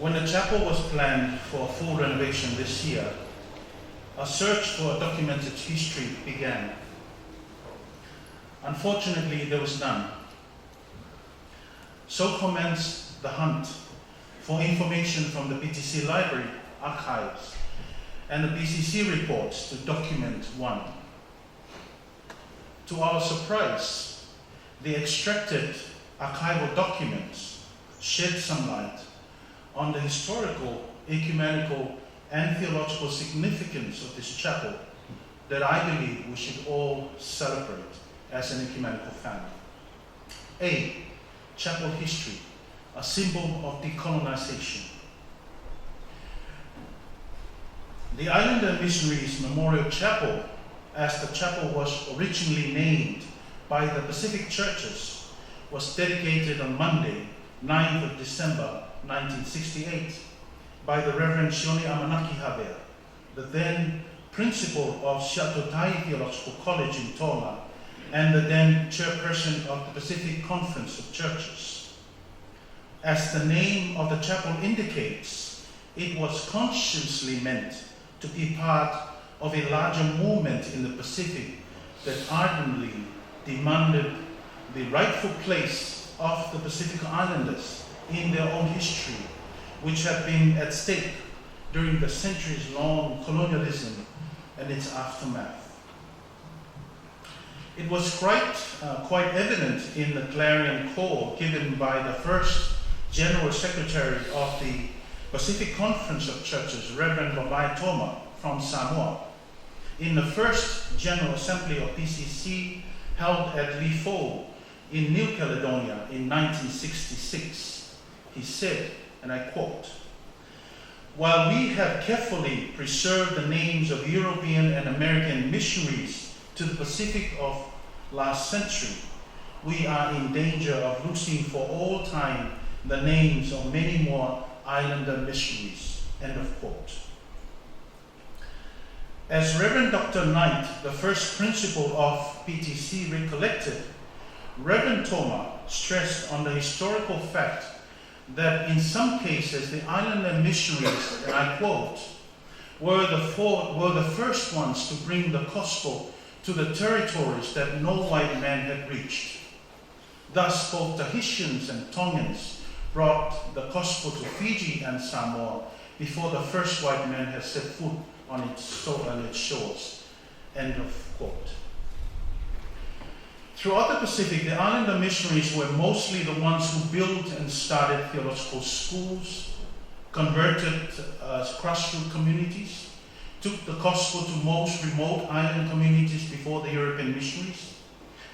When the chapel was planned for full renovation this year, a search for a documented history began. Unfortunately, there was none. So commenced the hunt for information from the BTC library archives and the BCC reports to document one. To our surprise, the extracted archival documents shed some light on the historical, ecumenical, and theological significance of this chapel that I believe we should all celebrate as an ecumenical family. A, chapel history, a symbol of decolonization. The Islander Missionaries Memorial Chapel, as the chapel was originally named by the Pacific churches, was dedicated on Monday, 9th of December 1968 by the Reverend Shione Amanaki Habea, the then principal of Shiatotai Theological College in Toma and the then chairperson of the Pacific Conference of Churches. As the name of the chapel indicates, it was consciously meant to be part of a larger movement in the Pacific that ardently demanded the rightful place of the Pacific Islanders in their own history, which had been at stake during the centuries-long colonialism and its aftermath. It was quite evident in the clarion call given by the first General Secretary of the Pacific Conference of Churches, Reverend Babai Toma from Samoa, in the first General Assembly of PCC held at Lifo in New Caledonia in 1966. He said, and I quote, "While we have carefully preserved the names of European and American missionaries to the Pacific of last century, we are in danger of losing for all time the names of many more Islander missionaries." End of quote. As Reverend Dr. Knight, the first principal of PTC, recollected, Reverend Toma stressed on the historical fact that in some cases the Islander missionaries, and I quote, were the first ones to bring the gospel to the territories that no white man had reached. Thus, both Tahitians and Tongans brought the gospel to Fiji and Samoa before the first white man had set foot on its shores. End of quote. Throughout the Pacific, the Islander missionaries were mostly the ones who built and started theological schools, converted grassroots communities, took the gospel to most remote island communities before the European missionaries.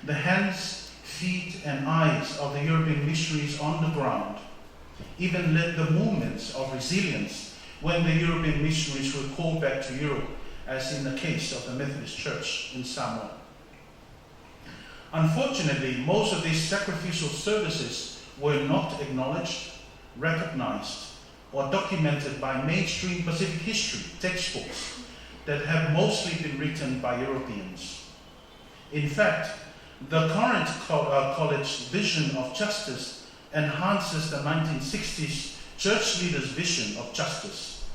The hands, feet, and eyes of the European missionaries on the ground even led the movements of resilience when the European missionaries were called back to Europe, as in the case of the Methodist Church in Samoa. Unfortunately, most of these sacrificial services were not acknowledged, recognized, or documented by mainstream Pacific history textbooks that have mostly been written by Europeans. In fact, the current college vision of justice enhances the 1960s church leaders' vision of justice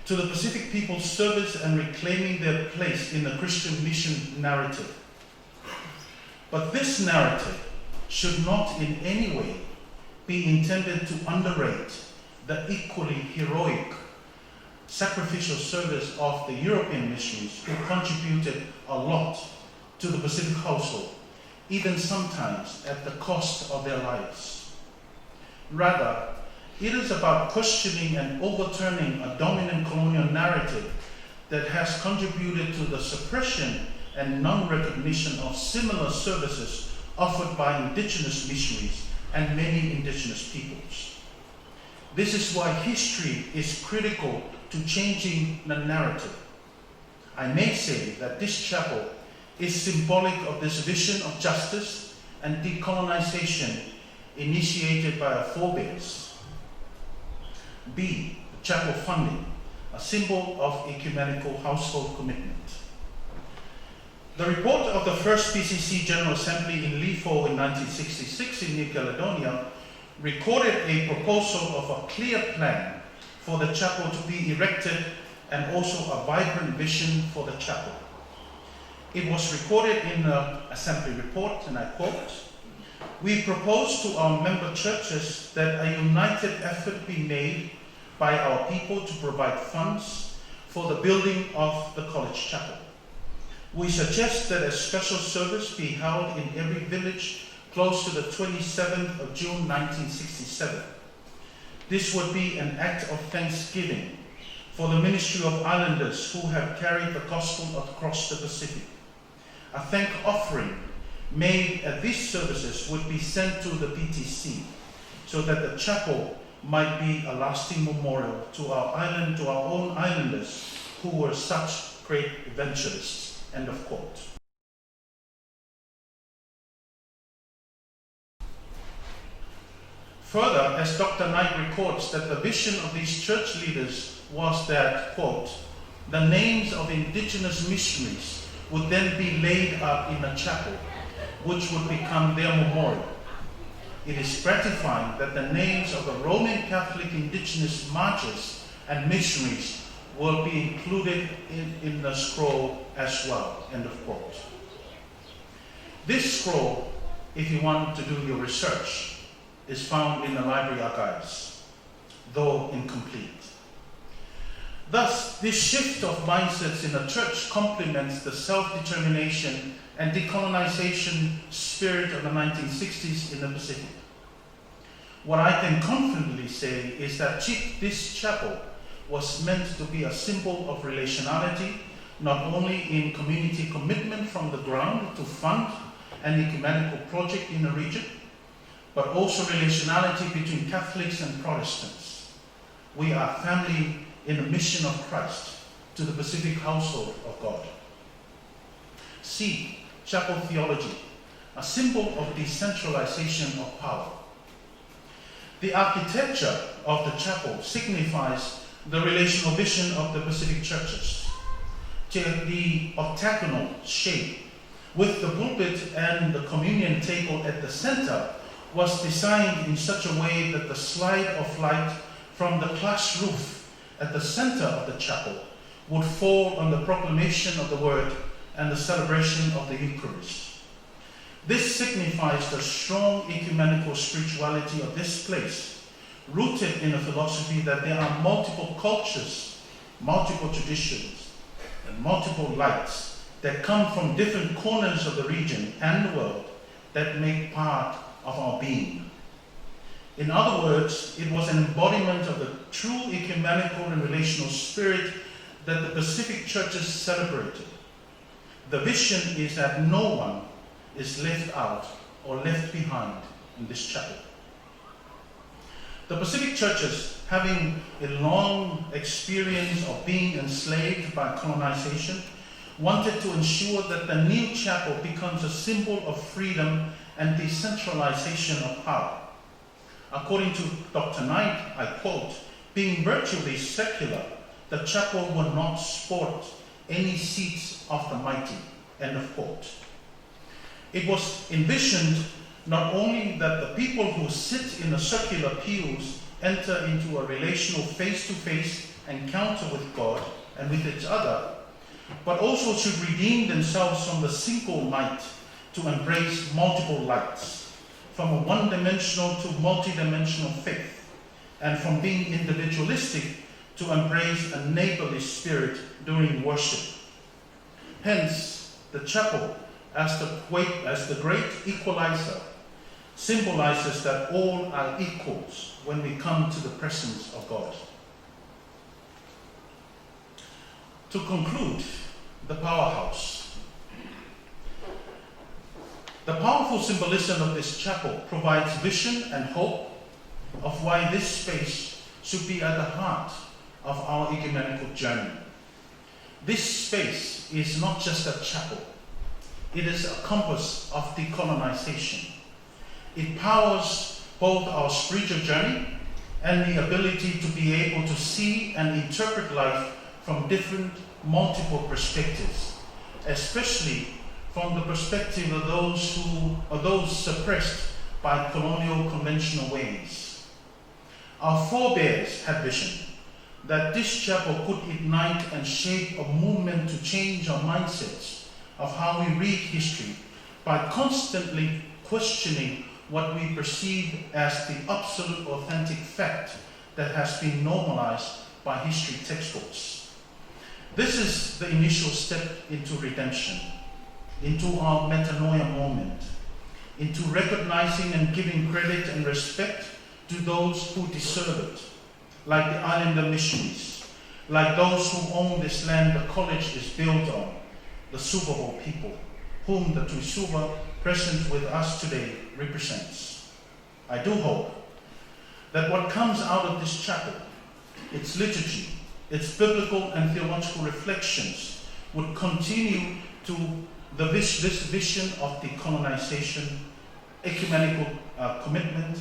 to the Pacific people's service and reclaiming their place in the Christian mission narrative. But this narrative should not in any way be intended to underrate the equally heroic sacrificial service of the European missionaries who contributed a lot to the Pacific household, even sometimes at the cost of their lives. Rather, it is about questioning and overturning a dominant colonial narrative that has contributed to the suppression and non-recognition of similar services offered by indigenous missionaries and many indigenous peoples. This is why history is critical to changing the narrative. I may say that this chapel is symbolic of this vision of justice and decolonization initiated by our forebears. B, the chapel funding, a symbol of ecumenical household commitment. The report of the first PCC General Assembly in Lifo in 1966 in New Caledonia recorded a proposal of a clear plan for the chapel to be erected and also a vibrant vision for the chapel. It was recorded in the assembly report, and I quote, "We propose to our member churches that a united effort be made by our people to provide funds for the building of the college chapel. We suggest that a special service be held in every village close to the 27th of June 1967. This would be an act of thanksgiving for the ministry of islanders who have carried the gospel across the Pacific. A thank offering made at these services would be sent to the PTC so that the chapel might be a lasting memorial to our island, to our own islanders who were such great evangelists." End of quote. Further, as Dr. Knight records, that the vision of these church leaders was that, quote, "the names of indigenous missionaries would then be laid up in a chapel, which would become their memorial. It is gratifying that the names of the Roman Catholic indigenous martyrs and missionaries will be included in the scroll as well." End of quote. This scroll, if you want to do your research, is found in the library archives, though incomplete. Thus, this shift of mindsets in the church complements the self-determination and decolonization spirit of the 1960s in the Pacific. What I can confidently say is that this chapel was meant to be a symbol of relationality, not only in community commitment from the ground to fund an ecumenical project in the region, but also relationality between Catholics and Protestants. We are family in the mission of Christ to the Pacific household of God. C, chapel theology, a symbol of decentralization of power. The architecture of the chapel signifies the relational vision of the Pacific churches. The octagonal shape with the pulpit and the communion table at the center was designed in such a way that the slide of light from the glass roof at the center of the chapel would fall on the proclamation of the word and the celebration of the Eucharist. This signifies the strong ecumenical spirituality of this place, rooted in a philosophy that there are multiple cultures, multiple traditions, and multiple lights that come from different corners of the region and the world that make part of our being. In other words, it was an embodiment of the true ecumenical and relational spirit that the Pacific churches celebrated. The vision is that no one is left out or left behind in this chapel. The Pacific churches, having a long experience of being enslaved by colonization, wanted to ensure that the new chapel becomes a symbol of freedom and decentralization of power. According to Dr. Knight, I quote, "Being virtually secular, the chapel will not sport any seats of the mighty." End of quote. It was envisioned not only that the people who sit in the circular pews enter into a relational face-to-face encounter with God and with each other, but also should redeem themselves from the single light to embrace multiple lights, from a one-dimensional to multi-dimensional faith, and from being individualistic to embrace a neighborly spirit during worship. Hence, the chapel, as the great equalizer, symbolizes that all are equals when we come to the presence of God. To conclude, the powerhouse. The powerful symbolism of this chapel provides vision and hope of why this space should be at the heart of our ecumenical journey. This space is not just a chapel. It is a compass of decolonization. It powers both our spiritual journey and the ability to be able to see and interpret life from different, multiple perspectives, especially from the perspective of those suppressed by colonial conventional ways. Our forebears had vision, that this chapel could ignite and shape a movement to change our mindsets of how we read history by constantly questioning what we perceive as the absolute authentic fact that has been normalized by history textbooks. This is the initial step into redemption, into our metanoia moment, into recognizing and giving credit and respect to those who deserve it, like the Islander missionaries, like those who own this land the college is built on, the Suvaho people, whom the Tuisuva present with us today represents. I do hope that what comes out of this chapel, its liturgy, its biblical and theological reflections, would continue to this vision of decolonization, ecumenical commitment,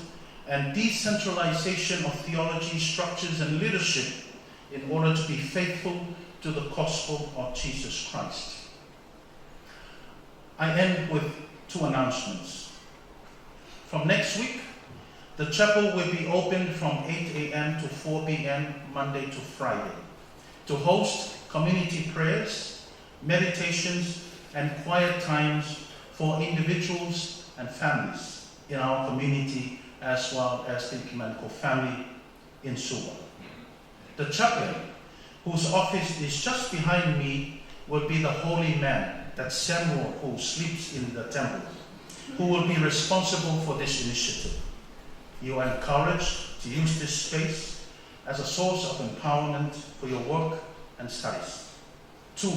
and decentralization of theology, structures, and leadership in order to be faithful to the gospel of Jesus Christ. I end with two announcements. From next week, the chapel will be open from 8 a.m. to 4 p.m. Monday to Friday to host community prayers, meditations, and quiet times for individuals and families in our community, as well as the ecumenical family in Suva. The chaplain, whose office is just behind me, will be the holy man, that Samuel who sleeps in the temple, who will be responsible for this initiative. You are encouraged to use this space as a source of empowerment for your work and studies. 2,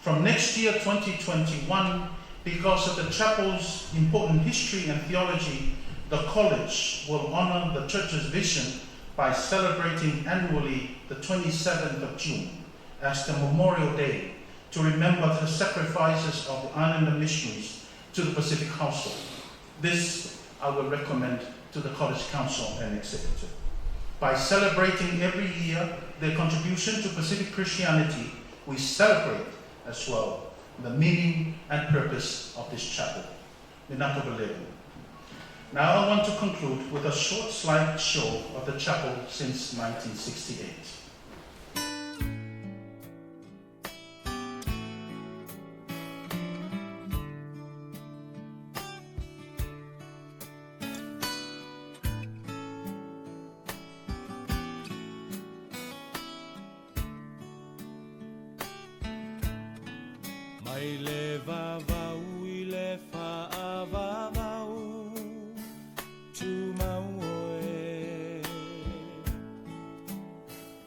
from next year, 2021, because of the chapel's important history and theology, the college will honor the church's vision by celebrating annually the 27th of June as the Memorial Day to remember the sacrifices of the Islander missionaries to the Pacific household. This I will recommend to the College Council and Executive. By celebrating every year their contribution to Pacific Christianity, we celebrate as well the meaning and purpose of this chapel. Minato Belebo. Now I want to conclude with a short slideshow of the chapel since 1968. Mai le vavau I le whaavavau tu mau oe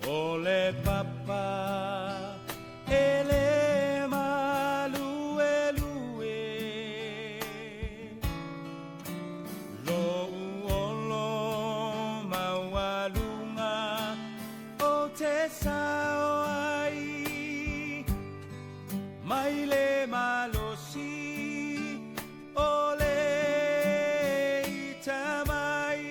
o le papa e le malue lue lo uolo maualunga o te sao ai mai le malosi o le itamai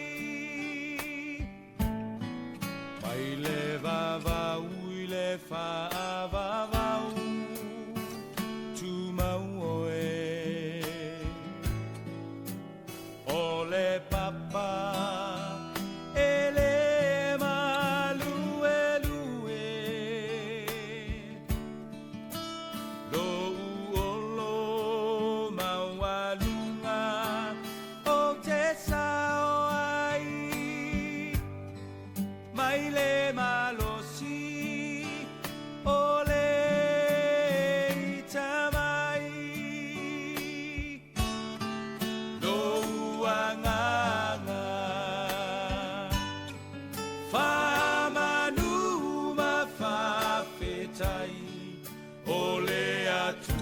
mai le vavau I le whaavavau tu mau oe o le papa e le malue lue lo uolo maualunga o te sao ai mai le malosi o le itamai lo uanganga whamanu mawhawhetai o le atu